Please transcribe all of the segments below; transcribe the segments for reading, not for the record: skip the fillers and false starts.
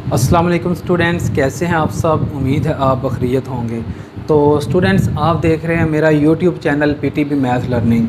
अस्सलाम वालेकुम स्टूडेंट्स, कैसे हैं आप सब। उम्मीद है आप बखैरियत होंगे। तो स्टूडेंट्स, आप देख रहे हैं मेरा YouTube channel PTB math learning.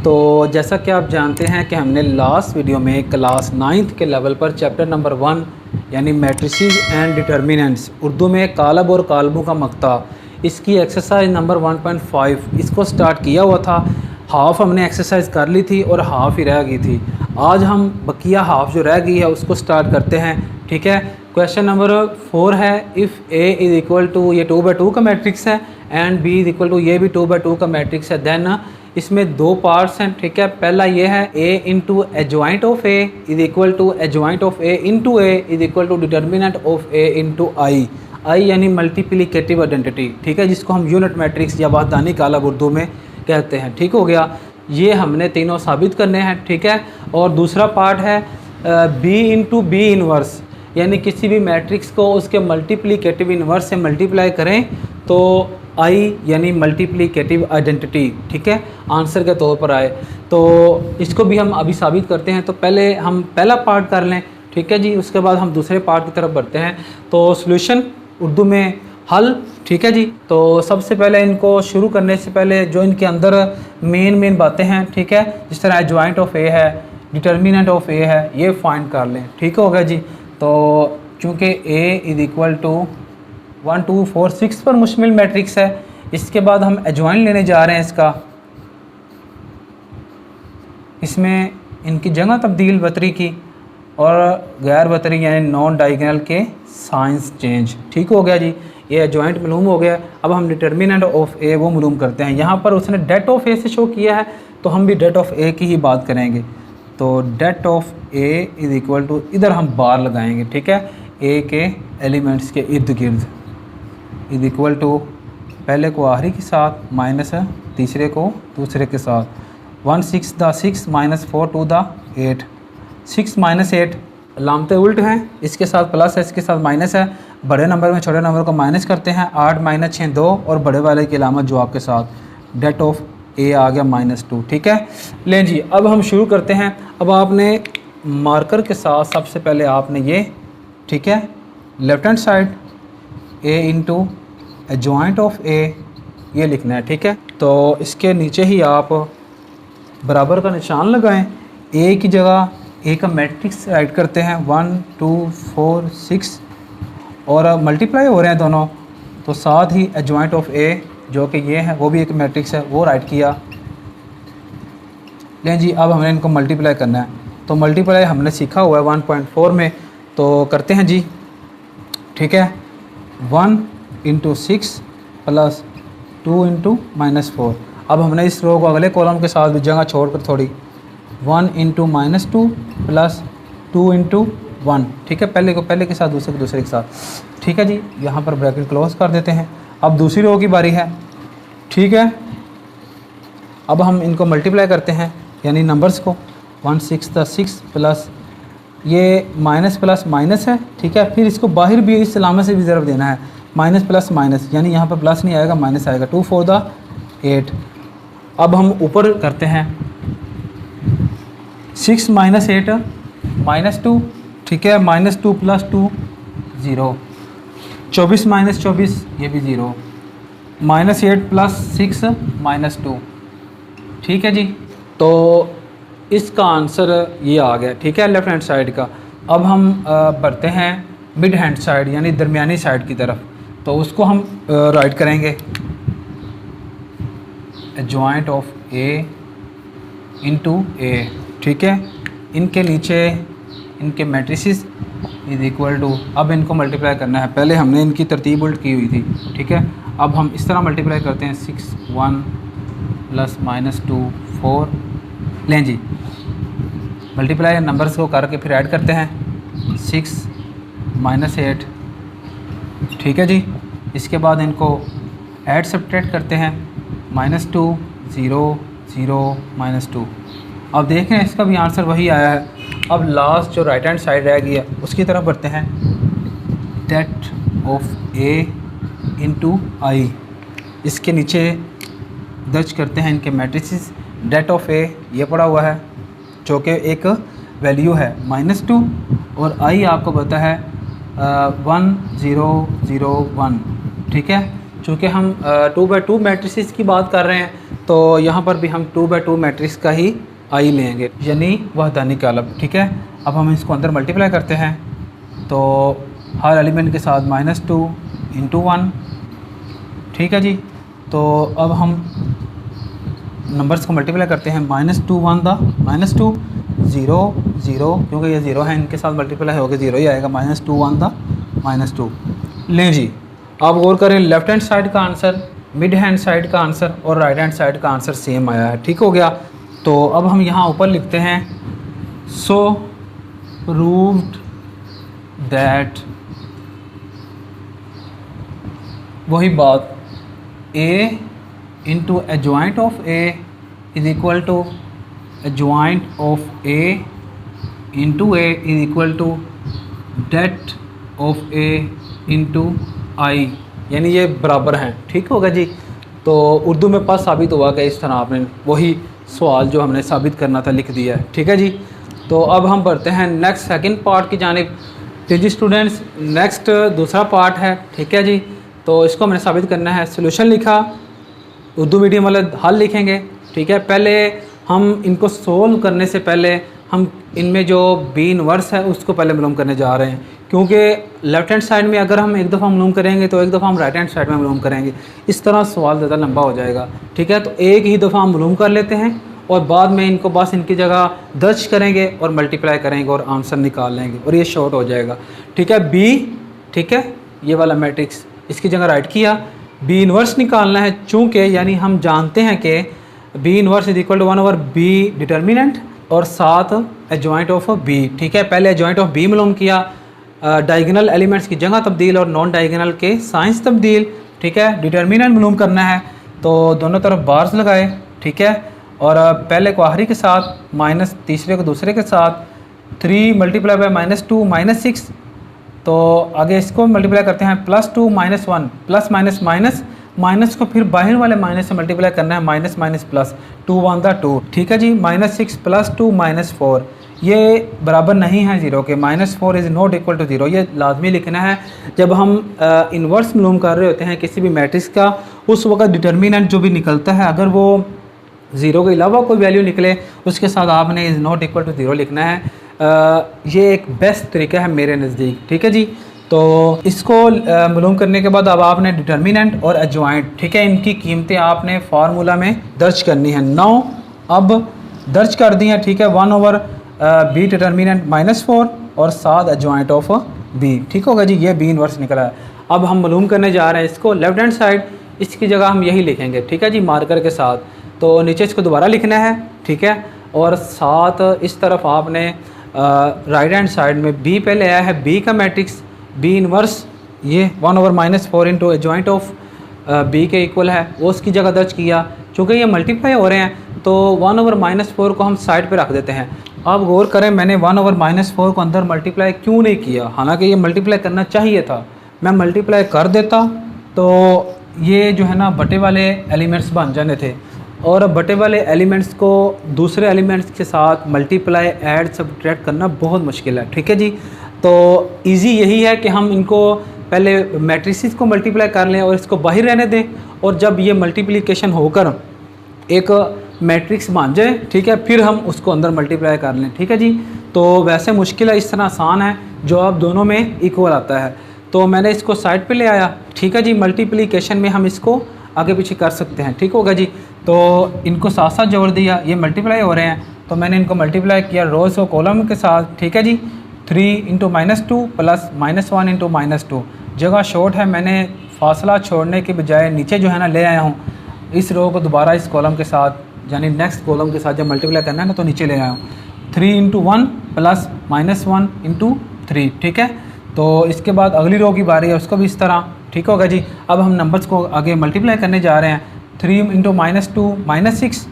तो जैसा कि आप जानते हैं कि हमने लास्ट वीडियो में क्लास 9th के लेवल पर चैप्टर नंबर 1 यानी मैट्रिसेस एंड डिटर्मिनेंट्स, उर्दू में कालब और कालबों का मक्ता, इसकी एक्सरसाइज नंबर 1.5 इसको स्टार्ट किया हुआ था। हाफ़ हमने एक्सरसाइज कर ली थी और हाफ़ ही रह गई थी। आज हम बकिया हाफ़ जो रह गई है उसको स्टार्ट करते हैं। ठीक है, क्वेश्चन नंबर 4 है, if A is equal to, ये 2/2 का मैट्रिक्स है, and B is equal to, ये भी 2/2 का मैट्रिक्स है। देन इसमें दो पार्ट्स हैं। ठीक है, पहला ये है A into adjoint of A is equal to adjoint of A into A is equal to determinant of A into I. I यानी मल्टीप्लिकेटिव आइडेंटिटी। ठीक है, जिसको हम यूनिट मैट्रिक्स या वाहदानी कालब उर्दू में कहते हैं। ठीक हो गया, ये हमने तीनों साबित करने हैं। ठीक है, और दूसरा पार्ट है बी इंटू बी इनवर्स, यानी किसी भी मैट्रिक्स को उसके मल्टीप्लिकेटिव इनवर्स से मल्टीप्लाई करें तो आई यानी मल्टीप्लिकेटिव आइडेंटिटी, ठीक है, आंसर के तौर पर आए। तो इसको भी हम अभी साबित करते हैं। तो पहले हम पहला पार्ट कर लें। ठीक है जी, उसके बाद हम दूसरे पार्ट की तरफ बढ़ते हैं। तो सॉल्यूशन उर्दू में हल। ठीक है जी, तो सबसे पहले इनको शुरू करने से पहले जो इनके अंदर मेन बातें हैं, ठीक है, जिस तरह एडजॉइंट ऑफ ए है, डिटर्मिनेंट ऑफ ए है, ये फाइंड कर लें। ठीक हो गया जी। तो चूँकि a इज़ इक्वल टू 1 2 4 6 पर मुश्तमिल मैट्रिक्स है, इसके बाद हम एडजॉइंट लेने जा रहे हैं इसका। इसमें इनकी जगह तब्दील बतरी की और गैर बतरी यानी नॉन डायगोनल के साइंस चेंज। ठीक हो गया जी, ये एडजॉइंट मालूम हो गया। अब हम डिटर्मिनेंट ऑफ ए वो मालूम करते हैं। यहाँ पर उसने डेट ऑफ ए से शो किया है, तो हम भी डेट ऑफ ए की ही बात करेंगे। तो det of A is equal to, इधर हम बार लगाएंगे। ठीक है, ए के एलिमेंट्स के इर्द गिर्द इज़ इक्वल टू, पहले को आखिरी के साथ माइनस तीसरे को दूसरे के साथ। 1 6 द 6 माइनस 4 2 द 8, 6 माइनस 8 लामते उल्ट हैं, इसके साथ प्लस है, इसके साथ माइनस है। बड़े नंबर में छोटे नंबर को माइनस करते हैं। 8 माइनस 6 2, और बड़े वाले की अलामत जवाब के साथ। डेट ऑफ ए आ गया -2। ठीक है, लें जी, अब हम शुरू करते हैं। अब आपने मार्कर के साथ सबसे पहले आपने ये, ठीक है, left hand side A into adjoint of A ये लिखना है। ठीक है, तो इसके नीचे ही आप बराबर का निशान लगाएं। ए की जगह ए का मैट्रिक्स राइट करते हैं 1 2 4 6, और मल्टीप्लाई हो रहे हैं दोनों, तो साथ ही एडजॉइंट ऑफ ए जो कि ये है वो भी एक मैट्रिक्स है, वो राइट किया। लें जी, अब हमने इनको मल्टीप्लाई करना है। तो मल्टीप्लाई हमने सीखा हुआ है 1.4 में, तो करते हैं जी। ठीक है, 1 इंटू 6 प्लस 2 इंटू -4। अब हमने इस रो को अगले कॉलम के साथ भी जगह छोड़कर थोड़ी, 1 इंटू -2 प्लस 2 इंटू 1। ठीक है, पहले को पहले के साथ, दूसरे को दूसरे के साथ। ठीक है जी, यहाँ पर ब्रैकेट क्लोज कर देते हैं। अब दूसरी रो की बारी है। ठीक है, अब हम इनको मल्टीप्लाई करते हैं, यानी नंबर्स को। 1 6 द 6 प्लस, ये माइनस प्लस माइनस है। ठीक है, फिर इसको बाहर भी इस अलामत से भी ज़रब देना है, माइनस प्लस माइनस, यानी यहाँ पर प्लस नहीं आएगा, माइनस आएगा। 2 4 द 8। अब हम ऊपर करते हैं, 6 माइनस 8 -2। ठीक है, -2 प्लस 2 0, 24 माइनस 24 ये भी 0, -8 प्लस 6 -2। ठीक है जी, तो इसका आंसर ये आ गया। ठीक है, लेफ़्ट हैंड साइड का। अब हम बढ़ते हैं मिड हैंड साइड यानी दरमियानी साइड की तरफ। तो उसको हम राइट करेंगे, एडजॉइंट ऑफ ए इंटू ए। ठीक है, इनके नीचे इनके मैट्रिसेस इज़ इक्वल टू, अब इनको मल्टीप्लाई करना है। पहले हमने इनकी तरतीब उल्ट की हुई थी। ठीक है, अब हम इस तरह मल्टीप्लाई करते हैं, 6 1 प्लस -2 4। लें जी, मल्टीप्लाई नंबर्स को करके फिर ऐड करते हैं, 6 -8। ठीक है जी, इसके बाद इनको ऐड सब्ट्रैक्ट करते हैं, -2 0 0 -2। अब देखें इसका भी आंसर वही आया है। अब लास्ट जो राइट हैंड साइड रह गई है उसकी तरफ बढ़ते हैं, डेट ऑफ ए इंटू आई। इसके नीचे दर्ज करते हैं इनके मैट्रिसेस। डेट ऑफ ए ये पड़ा हुआ है जो कि एक वैल्यू है -2, और आई आपको पता है 1 0 0 1, ठीक है। चूँकि हम 2x2 मैट्रिसेस की बात कर रहे हैं तो यहाँ पर भी हम 2x2 मैट्रिक्स का ही आई लेंगे, यानी वहदानी कॉलम, ठीक है। अब हम इसको अंदर मल्टीप्लाई करते हैं तो हर एलिमेंट के साथ -2 × 1, ठीक है जी। तो अब हम नंबर्स को मल्टीप्लाई करते हैं, -2 1 दा -2 0 0, क्योंकि ये 0 है, इनके साथ मल्टीप्लाई होकर 0 ही आएगा, -2 1 दा -2। लें जी, आप गौर करें, लेफ़्ट हैंड साइड का आंसर, मिड हैंड साइड का आंसर और राइट हैंड साइड का आंसर सेम आया है, ठीक हो गया। तो अब हम यहाँ ऊपर लिखते हैं, सो प्रूव्ड दैट, वही बात, A into adjoint of A is equal to adjoint of A into A is equal to det of A into I, यानी ये बराबर हैं, ठीक होगा जी। तो उर्दू में पास साबित हुआ कि इस तरह आपने वही सवाल जो हमने साबित करना था लिख दिया है, ठीक है जी। तो अब हम बढ़ते हैं नेक्स्ट सेकंड पार्ट की जानिब। तो जी स्टूडेंट्स, नेक्स्ट दूसरा पार्ट है, ठीक है जी। तो इसको हमने साबित करना है, सोल्यूशन लिखा, उर्दू मीडियम वाले हल लिखेंगे, ठीक है। पहले हम इनको सोल्व करने से पहले हम इनमें जो बी इनवर्स है उसको पहले मालूम करने जा रहे हैं, क्योंकि लेफ़्ट हैंड साइड में अगर हम एक दफ़ा मालूम करेंगे तो एक दफ़ा हम राइट हैंड साइड में मालूम करेंगे, इस तरह सवाल ज़्यादा लंबा हो जाएगा, ठीक है। तो एक ही दफ़ा हम मालूम कर लेते हैं और बाद में इनको बस इनकी जगह दर्ज करेंगे और मल्टीप्लाई करेंगे और आंसर निकाल लेंगे और ये शॉर्ट हो जाएगा, ठीक है। बी, ठीक है, ये वाला मैट्रिक्स इसकी जगह राइट किया, बी इनवर्स निकालना है, चूँकि यानी हम जानते हैं कि B inverse is equal to 1/b determinant और साथ एडजॉइंट ऑफ बी, ठीक है। पहले एडजॉइंट ऑफ बी मालूम किया, डायगोनल एलिमेंट्स की जगह तब्दील और नॉन डायगोनल के साइंस तब्दील, ठीक है। डिटर्मिनेंट मालूम करना है तो दोनों तरफ बार्स लगाए, ठीक है। और पहले को आखिरी के साथ माइनस, तीसरे को दूसरे के साथ, 3 मल्टीप्लाई बाय -2 -6, तो आगे इसको मल्टीप्लाई करते हैं, +2 -1, प्लस माइनस माइनस, माइनस को फिर बाहर वाले माइनस से मल्टीप्लाई करना है, माइनस माइनस प्लस, 2 1 दा 2, ठीक है जी। -6 + 2 -4, ये बराबर नहीं है 0 के, -4 इज़ नॉट इक्वल टू 0, ये लाजमी लिखना है। जब हम इन्वर्स मालूम कर रहे होते हैं किसी भी मैट्रिक्स का, उस वक्त डिटर्मिनेंट जो भी निकलता है अगर वो 0 के अलावा कोई वैल्यू निकले उसके साथ आपने इज़ नॉट इक्वल टू 0 लिखना है। ये एक बेस्ट तरीका है मेरे नज़दीक, ठीक है जी। तो इसको मालूम करने के बाद अब आपने डिटर्मिनेंट और एडजॉइंट, ठीक है, इनकी कीमतें आपने फार्मूला में दर्ज करनी है। 9 अब दर्ज कर दी हैं, ठीक है। 1/b डिटर्मिनेंट -4 और 7 एडजॉइंट ऑफ b, ठीक होगा जी। ये b इनवर्स निकला है। अब हम मालूम करने जा रहे हैं इसको लेफ्ट हैंड साइड, इसकी जगह हम यही लिखेंगे, ठीक है जी, मार्कर के साथ। तो नीचे इसको दोबारा लिखना है, ठीक है। और साथ इस तरफ आपने राइट हैंड साइड में b पहले आया है, b का मैट्रिक्स, b इनवर्स, ये 1/-4 इंटू एडजॉइंट ऑफ b के इक्वल है, वो उसकी जगह दर्ज किया। चूँकि ये मल्टीप्लाई हो रहे हैं तो 1/-4 को हम साइड पे रख देते हैं। आप गौर करें, मैंने 1/-4 को अंदर मल्टीप्लाई क्यों नहीं किया, हालांकि ये मल्टीप्लाई करना चाहिए था। मैं मल्टीप्लाई कर देता तो ये जो है ना बटे वाले एलिमेंट्स बन जाने थे, और बटे वाले एलिमेंट्स को दूसरे एलिमेंट्स के साथ मल्टीप्लाई, ऐड, सब्ट्रैक्ट करना बहुत मुश्किल है, ठीक है जी। तो इजी यही है कि हम इनको पहले मैट्रिसेस को मल्टीप्लाई कर लें और इसको बाहर रहने दें, और जब ये मल्टीप्लिकेशन होकर एक मैट्रिक्स बन जाए, ठीक है, फिर हम उसको अंदर मल्टीप्लाई कर लें, ठीक है जी। तो वैसे मुश्किल है, इस तरह आसान है, जवाब दोनों में इक्वल आता है। तो मैंने इसको साइड पे ले आया, ठीक है जी। मल्टीप्लिकेशन में हम इसको आगे पीछे कर सकते हैं, ठीक होगा जी। तो इनको साथ साथ जोड़ दिया, ये मल्टीप्लाई हो रहे हैं तो मैंने इनको मल्टीप्लाई किया रोज़ और कॉलम के साथ, ठीक है जी। 3 × -2 प्लस -1 × -2, जगह शॉर्ट है, मैंने फासला छोड़ने के बजाय नीचे जो है ना ले आया हूँ, इस रो को दोबारा इस कॉलम के साथ, यानी नेक्स्ट कॉलम के साथ जब मल्टीप्लाई करना है ना तो नीचे ले आया हूँ। 3 × 1 प्लस -1 × 3, ठीक है। तो इसके बाद अगली रो की बारी है, उसको भी इस तरह, ठीक होगा जी। अब हम नंबर्स को आगे मल्टीप्लाई करने जा रहे हैं। 3 × -2 -6,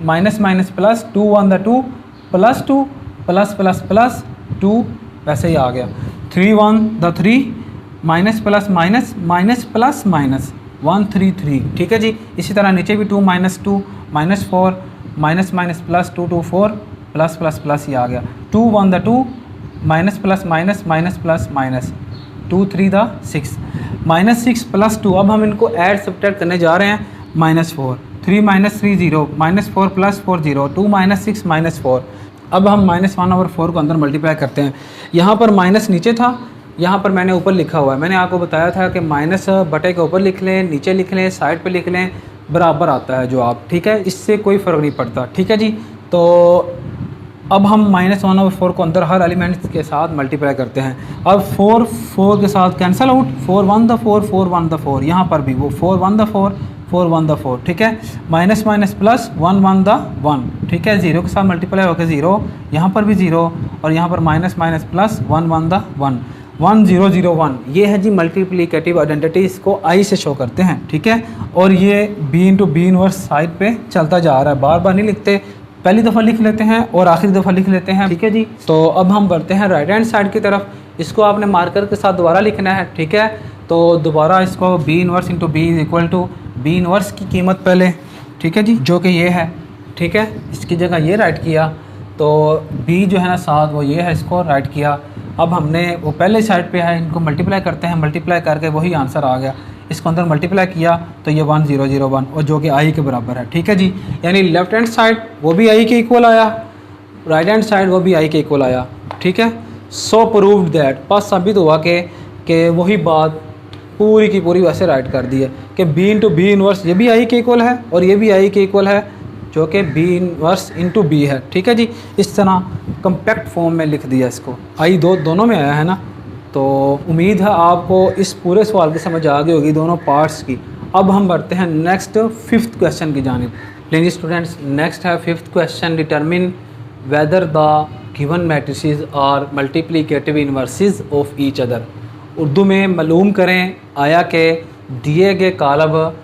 माइनस माइनस प्लस, 2 1 दा 2 प्लस 2 प्लस प्लस प्लस 2, वैसे ही आ गया। 3 1 दा 3 minus plus minus minus plus minus 1 3 3, ठीक है जी। इसी तरह नीचे भी 2 -2 -4 minus minus plus 2 2 4 plus plus plus ही आ गया। 2 1 दा 2 minus plus minus minus plus minus 2 3 द 6 -6 + 2। अब हम इनको ऐड सब्ट्रैक्ट करने जा रहे हैं। -4 3 - 3 0 -4 + 4 0 2 - 6 -4। अब हम -1/4 को अंदर मल्टीप्लाई करते हैं। यहाँ पर माइनस नीचे था, यहाँ पर मैंने ऊपर लिखा हुआ है। मैंने आपको बताया था कि माइनस बटे के ऊपर लिख लें, नीचे लिख लें, साइड पे लिख लें, बराबर आता है जो आप, ठीक है, इससे कोई फ़र्क नहीं पड़ता, ठीक है जी। तो अब हम -1/4 को अंदर हर एलिमेंट के साथ मल्टीप्लाई करते हैं। अब 4 4 के साथ कैंसिल आउट, 4 1 द 4 4 1 द 4, यहाँ पर भी वो 4 1 द 4 4 1 द 4, ठीक है। माइनस माइनस प्लस 1 1 द 1, ठीक है। 0 के साथ मल्टीप्लाई होकर 0, यहाँ पर भी 0, और यहाँ पर माइनस माइनस प्लस 1 1 द 1 1 0 0 1। ये है जी मल्टीप्लिकेटिव आइडेंटिटी, इसको आई से शो करते हैं, ठीक है। और ये b into B inverse side पे चलता जा रहा है, बार बार नहीं लिखते, पहली दफ़ा लिख लेते हैं और आखिरी दफ़ा लिख लेते हैं, ठीक है जी। तो अब हम बढ़ते हैं राइट हैंड साइड की तरफ। इसको आपने मार्कर के साथ दोबारा लिखना है, ठीक है। तो दोबारा इसको b inverse into B is equal to B inverse की कीमत पहले, ठीक है जी, जो कि ये है, ठीक है। इसकी जगह ये राइट किया, तो b जो है ना 7 वो ये है, इसको राइट किया। अब हमने वो पहले साइड पे है, इनको मल्टीप्लाई करते हैं, मल्टीप्लाई करके वही आंसर आ गया। इसको अंदर मल्टीप्लाई किया तो ये 1 0 0 1, और जो कि आई के बराबर है, ठीक है जी। यानी लेफ्ट हैंड साइड वो भी आई के इक्वल आया, राइट हैंड साइड वो भी आई के इक्वल आया, ठीक है। सो प्रूव्ड दैट, बस साबित हुआ कि वही बात पूरी की पूरी वैसे राइट कर दी है कि b इंटू बी इनवर्स ये भी आई के इक्वल है और ये भी आई के इक्वल है, जो कि b इनवर्स इंटू बी है, ठीक है जी। इस तरह कम्पैक्ट फॉर्म में लिख दिया इसको, आई दोनों में आया है ना। तो उम्मीद है आपको इस पूरे सवाल की समझ आ गई होगी, दोनों पार्ट्स की। अब हम बढ़ते हैं नेक्स्ट 5th क्वेश्चन की जानिब। लेकिन स्टूडेंट्स नेक्स्ट है 5th question, determine whether the given matrices are multiplicative inverses of each other. Urdu में मालूम करें आया कि दिए गए कालब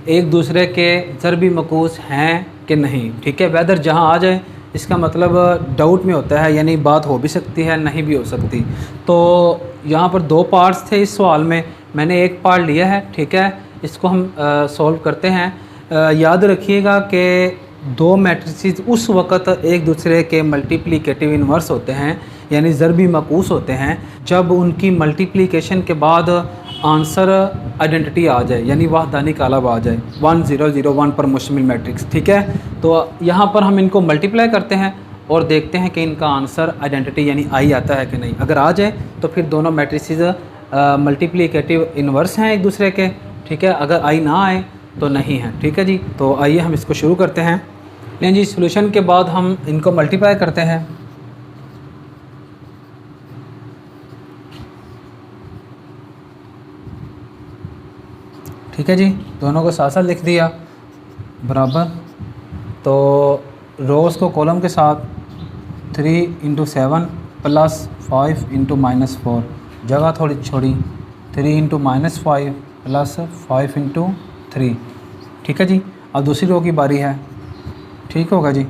एक दूसरे के ज़रबी मकूस हैं कि नहीं, ठीक है। वेदर जहाँ आ जाए इसका मतलब डाउट में होता है, यानी बात हो भी सकती है नहीं भी हो सकती। तो यहाँ पर 2 पार्ट्स थे इस सवाल में, मैंने एक पार्ट लिया है, ठीक है। इसको हम सॉल्व करते हैं। याद रखिएगा कि 2 मैट्रिसेस उस वक़्त एक दूसरे के मल्टीप्लिकेटिव इन्वर्स होते हैं, यानी ज़रबी मकूस होते हैं, जब उनकी मल्टीप्लिकेशन के बाद आंसर आइडेंटिटी आ जाए, यानी वाहदानी कालब आ जाए, 1 0 0 1 पर मुश्तमिल मैट्रिक्स, ठीक है। तो यहाँ पर हम इनको मल्टीप्लाई करते हैं और देखते हैं कि इनका आंसर आइडेंटिटी यानी आई आता है कि नहीं। अगर आ जाए तो फिर दोनों मैट्रिसेस मल्टीप्लिकेटिव इन्वर्स हैं एक दूसरे के, ठीक है। अगर आई ना आए तो नहीं है, ठीक है जी। तो आइए हम इसको शुरू करते हैं। लेकिन जी सोल्यूशन के बाद हम इनको मल्टीप्लाई करते हैं। ठीक है जी, दोनों को साथ साथ लिख दिया बराबर। तो रोज़ को कॉलम के साथ 3 × 7 + 5 × -4, जगह थोड़ी छोड़ी, 3 × -5 + 5 × 3, ठीक है जी। अब दूसरी रो की बारी है, ठीक होगा जी।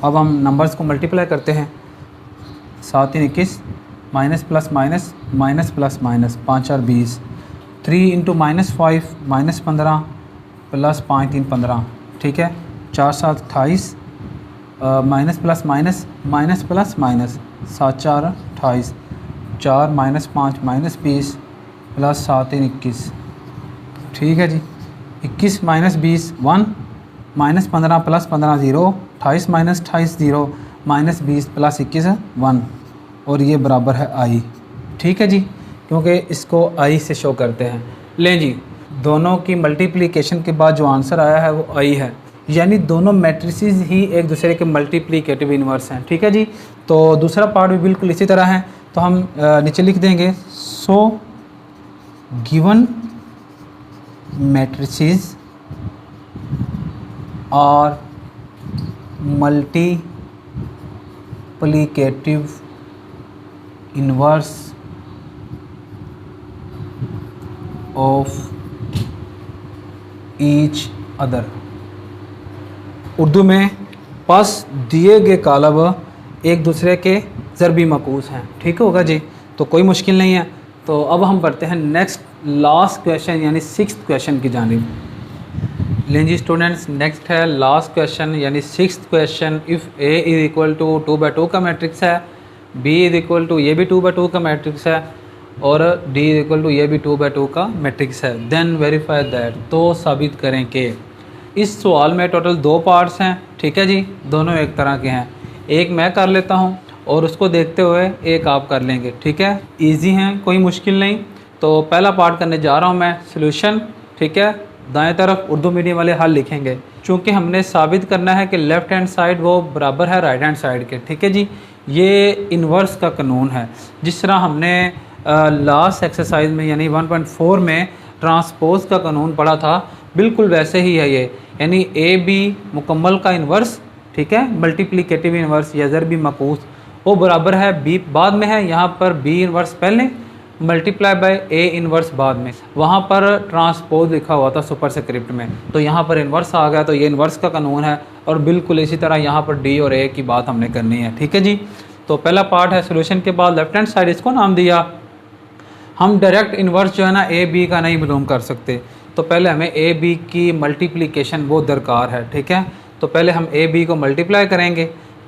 अब हम नंबर्स को मल्टीप्लाई करते हैं। 7 3 21, minus plus minus, minus plus minus, 5 4 20, 3 × -5 -15 + 5 3 15, ठीक है। 4 7 28, minus plus minus, minus plus minus, 7 4 28, 4 - 5 -20 + 7 3 21, ठीक है जी। 21 - 20 1, -15 + 15 0, 28 - 28 0, -20 + 21 1, और ये बराबर है आई, ठीक है जी, क्योंकि इसको आई से शो करते हैं। लें जी, दोनों की मल्टीप्लिकेशन के बाद जो आंसर आया है वो आई है, यानी दोनों मैट्रिसेस ही एक दूसरे के मल्टीप्लिकेटिव इन्वर्स हैं, ठीक है जी। तो दूसरा पार्ट भी बिल्कुल इसी तरह है, तो हम नीचे लिख देंगे, so given matrices are multiplicative inverse of each other. Urdu में पास दिए गए कालब एक दूसरे के ज़रबी मकूस हैं, ठीक होगा जी। तो कोई मुश्किल नहीं है। तो अब हम बढ़ते हैं नेक्स्ट लास्ट क्वेश्चन यानी 6th क्वेश्चन की जानिब। लें जी स्टूडेंट्स, नेक्स्ट है लास्ट क्वेश्चन यानी 6th क्वेश्चन। इफ़ A = 2/2 का मैट्रिक्स है, B = ये भी 2/2 का मैट्रिक्स है, और D इक्वल टू ये भी 2/2 का मैट्रिक्स है। देन वेरीफाई दैट, तो साबित करें कि इस सवाल में टोटल 2 पार्ट्स हैं, ठीक है जी, दोनों एक तरह के हैं। एक मैं कर लेता हूँ और उसको देखते हुए एक आप कर लेंगे, ठीक है। इजी हैं, कोई मुश्किल नहीं। तो पहला पार्ट करने जा रहा हूँ मैं, सॉल्यूशन, ठीक है। दाएं तरफ उर्दू मीडियम वाले हल लिखेंगे, चूँकि हमने साबित करना है कि लेफ़्ट हैंड साइड वो बराबर है राइट हैंड साइड के, ठीक है जी। ये इन्वर्स का कानून है। जिस तरह हमने लास्ट एक्सरसाइज में यानी 1.4 में ट्रांसपोज का कानून पढ़ा था, बिल्कुल वैसे ही है ये। यानी ए बी मुकम्मल का इन्वर्स, ठीक है, मल्टीप्लिकेटिव इन्वर्स या ज़रबी मकूस, वो बराबर है बी बाद में है, यहाँ पर बी इन्वर्स पहले मल्टीप्लाई बाय ए इन्वर्स बाद में। वहाँ पर ट्रांसपोज लिखा हुआ था सुपरस्क्रिप्ट में, तो यहाँ पर इन्वर्स आ गया, तो ये इन्वर्स का कानून है। और बिल्कुल इसी तरह यहाँ पर डी और ए की बात हमने करनी है, ठीक है जी। तो पहला पार्ट है सोल्यूशन के बाद लेफ्ट हैंड साइड, इसको नाम दिया। हम डायरेक्ट इन्वर्स जो है ना ए बी का नहीं मालूम कर सकते, तो पहले हमें ए बी की मल्टीप्लिकेशन वो दरकार है, ठीक है। तो पहले हम ए बी को मल्टीप्लाई करेंगे,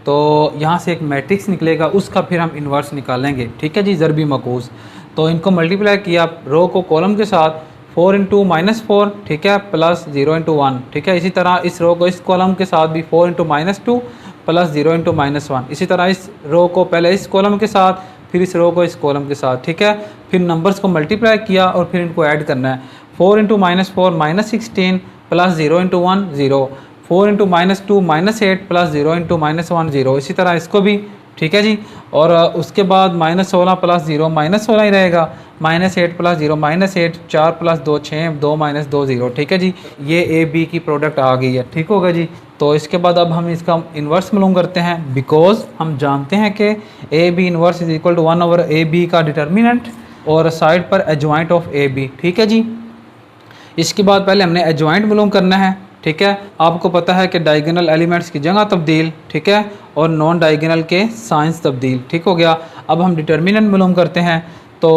तो यहाँ से एक मैट्रिक्स निकलेगा, उसका फिर हम इन्वर्स निकालेंगे, ठीक है जी, ज़रबी मकूस। तो इनको मल्टीप्लाई किया रो को कॉलम के साथ, 4 इंटू -4, ठीक है, प्लस 0 इंटू 1, ठीक है। इसी तरह इस रो को इस कॉलम के साथ भी 4 इंटू -2 प्लस 0 इंटू -1। इसी तरह इस रो को पहले इस कॉलम के साथ, फिर इस रो को इस कॉलम के साथ, ठीक है। फिर नंबर्स को मल्टीप्लाई किया और फिर इनको ऐड करना है। 4 into -4 -16 plus 0 into 1 0, 4 into -2 -8 plus 0 into -1 0। इसी तरह इसको भी, ठीक है जी। और उसके बाद -16 प्लस 0 -16 ही रहेगा, -8 प्लस 0 -8, 4 प्लस 2 6, 2 -2 0, ठीक है जी। ये ए बी की प्रोडक्ट आ गई है, ठीक होगा जी। तो इसके बाद अब हम इसका इन्वर्स मालूम करते हैं, बिकॉज हम जानते हैं कि A B inverse is equal to 1/AB का डिटर्मिनेंट और साइड पर एडजॉइंट ऑफ ए बी, ठीक है जी। इसके बाद पहले हमने एडजॉइंट मालूम करना है, ठीक है। आपको पता है कि डायगोनल एलिमेंट्स की जगह तब्दील, ठीक है, और नॉन डायगोनल के साइंस तब्दील, ठीक हो गया। अब हम डिटर्मिनेंट मालूम करते हैं, तो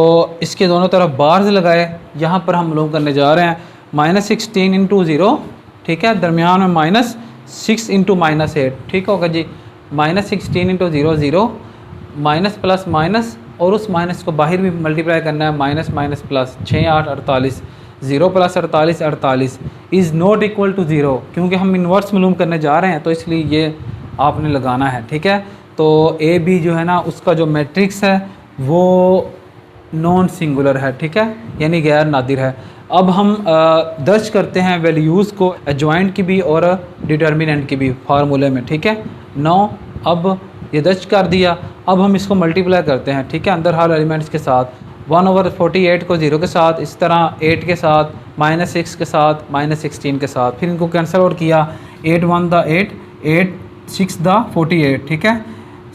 इसके दोनों तरफ बार्स लगाए। यहाँ पर हम मालूम करने जा रहे हैं -16 इंटू 0, ठीक है, दरमियान में -6 इंटू -8, ठीक होगा जी। -16 इंटू 0 0, माइनस प्लस माइनस, और उस माइनस को बाहर भी मल्टीप्लाई करना है, माइनस माइनस प्लस, 6 8 48, 0 प्लस 48 48 इज़ नॉट इक्वल टू 0, क्योंकि हम इन्वर्स मालूम करने जा रहे हैं, तो इसलिए ये आपने लगाना है, ठीक है। तो ए बी जो है ना, उसका जो मैट्रिक्स है वो नॉन सिंगुलर है, ठीक है, यानी गैर नादिर है। अब हम दर्ज करते हैं वैल्यूज़ को, एडजॉइंट की भी और डिटर्मिनेंट की भी फार्मूले में, ठीक है। 9 अब ये दर्ज कर दिया। अब हम इसको मल्टीप्लाई करते हैं, ठीक है, अंदर हर एलिमेंट्स के साथ। 1/48 को 0 के साथ, इस तरह 8 के साथ, -6 के साथ, -16 के साथ, फिर इनको कैंसिल आउट किया। 8 1 द 8, 8 6 द 48, ठीक है,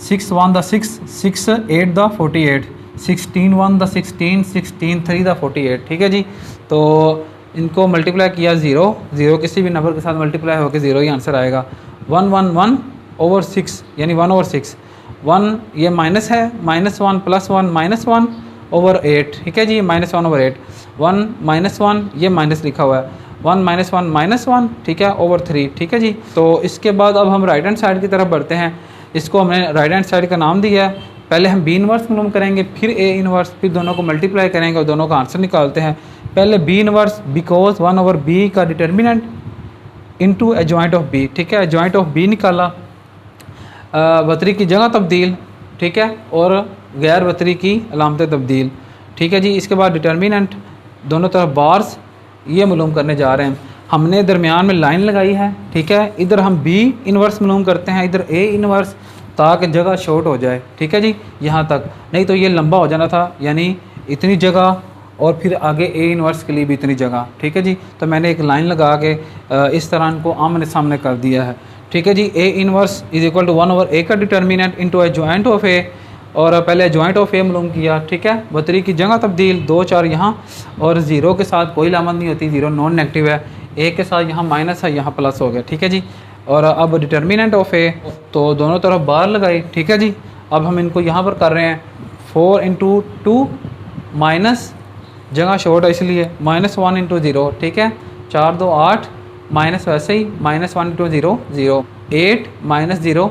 6 1 द 6, 6 8 द 48, 16 1 द 16, 16 3 द 48, ठीक है जी। तो इनको मल्टीप्लाई किया 0 0, किसी भी नंबर के साथ मल्टीप्लाई होकर 0 ही आंसर आएगा। 1 1 1/6 यानी 1/6, 1 ये माइनस है, -1 प्लस 1 -1/8, ठीक है जी, -1/8, 1 -1 ये माइनस लिखा हुआ है, 1 -1 -1, ठीक है, /3, ठीक है जी। तो इसके बाद अब हम राइट हैंड साइड की तरफ बढ़ते हैं। इसको हमने राइट हैंड साइड का नाम दिया है। पहले हम बी इन्वर्स मालूम करेंगे, फिर ए इन्वर्स, फिर दोनों को मल्टीप्लाई करेंगे और दोनों का आंसर निकालते हैं। पहले बी इन्वर्स, बिकॉज 1/b का determinant into adjoint of B, ठीक है, एडजॉइंट ऑफ बी निकाला, वतरी की जगह तब्दील, ठीक है, और गैर वतरी की अलामत तब्दील, ठीक है जी। इसके बाद डिटर्मिनेंट, दोनों तरफ बार्स, ये मालूम करने जा रहे हैं। हमने दरमियान में लाइन लगाई है, ठीक है, इधर हम बी इन्वर्स मालूम करते हैं, इधर ए इन्वर्स, ताकि जगह शॉर्ट हो जाए, ठीक है जी, यहाँ तक, नहीं तो ये लंबा हो जाना था, यानी इतनी जगह और फिर आगे ए इन्वर्स के लिए भी इतनी जगह, ठीक है जी। तो मैंने एक लाइन लगा के इस तरह इनको आमने सामने कर दिया है, ठीक है जी। A inverse is equal to 1/a का determinant into adjoint of A, और पहले एडजॉइंट ऑफ ए मालूम किया, ठीक है, वतरी की जगह तब्दील, 2 4 यहाँ, और 0 के साथ कोई लामत नहीं होती, 0 नॉन नेगेटिव है, ए के साथ यहाँ माइनस है, यहाँ प्लस हो गया, ठीक है जी। और अब डिटर्मिनेंट ऑफ ए, तो दोनों तरफ बार लगाई, ठीक है जी। अब हम इनको यहाँ पर कर रहे हैं 4 इंटू 2 माइनस, जगह शॉर्ट है इसलिए, -1 इंटू 0, ठीक है, 4 2 8, माइनस वैसे ही -1 into 0 0, 8 -0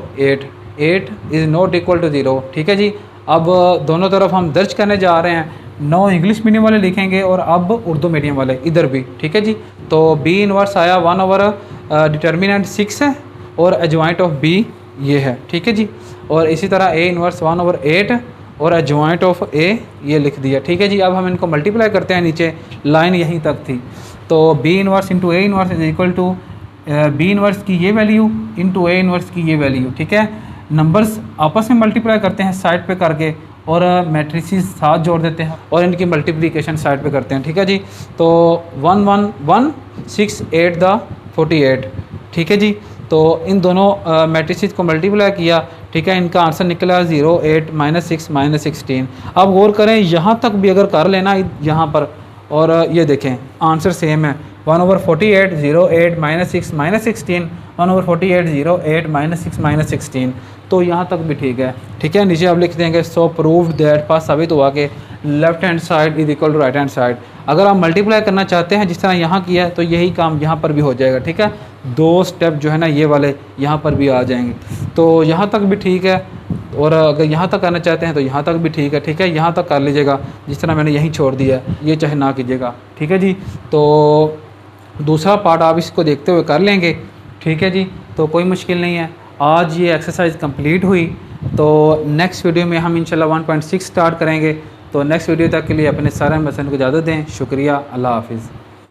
8 is not equal to 0, ठीक है जी। अब दोनों तरफ हम दर्ज करने जा रहे हैं, 9 इंग्लिश मीडियम वाले लिखेंगे और अब उर्दू मीडियम वाले इधर भी, ठीक है जी। तो बी इनवर्स आया 1 ओवर डिटर्मिनेंट 6 है और एडजॉइंट ऑफ बी ये है, ठीक है जी। और इसी तरह ए इनवर्स 1 ओवर 8 और एडजॉइंट ऑफ ए ये लिख दिया, ठीक है जी। अब हम इनको मल्टीप्लाई करते हैं, नीचे लाइन यहीं तक थी। तो B inverse into A inverse is equal to B inverse की ये वैल्यू इंटू ए इनवर्स की ये वैल्यू, ठीक है। नंबर्स आपस में मल्टीप्लाई करते हैं साइड पे करके और मैट्रिसेस साथ जोड़ देते हैं और इनकी मल्टीप्लिकेशन साइड पे करते हैं, ठीक है जी। तो 1 1 1 6 8 द 48, ठीक है जी। तो इन दोनों मैट्रिसेस को मल्टीप्लाई किया, ठीक है। इनका आंसर निकला 0 8 -6 -16। अब गौर करें यहाँ तक भी अगर कर लेना यहाँ पर, और ये देखें आंसर सेम है 1 ओवर 48 0 8 -6 -16 1 ओवर 48 0 8 -6 -16। तो यहाँ तक भी ठीक है, ठीक है। नीचे आप लिख देंगे सो प्रूव्ड दैट, पास साबित हुआ कि left hand side is equal to right hand side. अगर आप मल्टीप्लाई करना चाहते हैं जिस तरह यहाँ किया है तो यही काम यहाँ पर भी हो जाएगा, ठीक है। 2 स्टेप जो है ना ये वाले यहाँ पर भी आ जाएंगे। तो यहाँ तक भी ठीक है, और अगर यहाँ तक करना चाहते हैं तो यहाँ तक भी ठीक है, ठीक है। यहाँ तक कर लीजिएगा जिस तरह मैंने यहीं छोड़ दिया है, ये चाहे ना कीजिएगा, ठीक है जी। तो दूसरा पार्ट आप इसको देखते हुए कर लेंगे, ठीक है जी। तो कोई मुश्किल नहीं है। आज ये एक्सरसाइज कंप्लीट हुई, तो नेक्स्ट वीडियो में हम इंशाल्लाह 1.6 स्टार्ट करेंगे। तो नेक्स्ट वीडियो तक के लिए अपने सारे मसलन को इजाज़त दें। शुक्रिया, अल्लाह हाफिज़।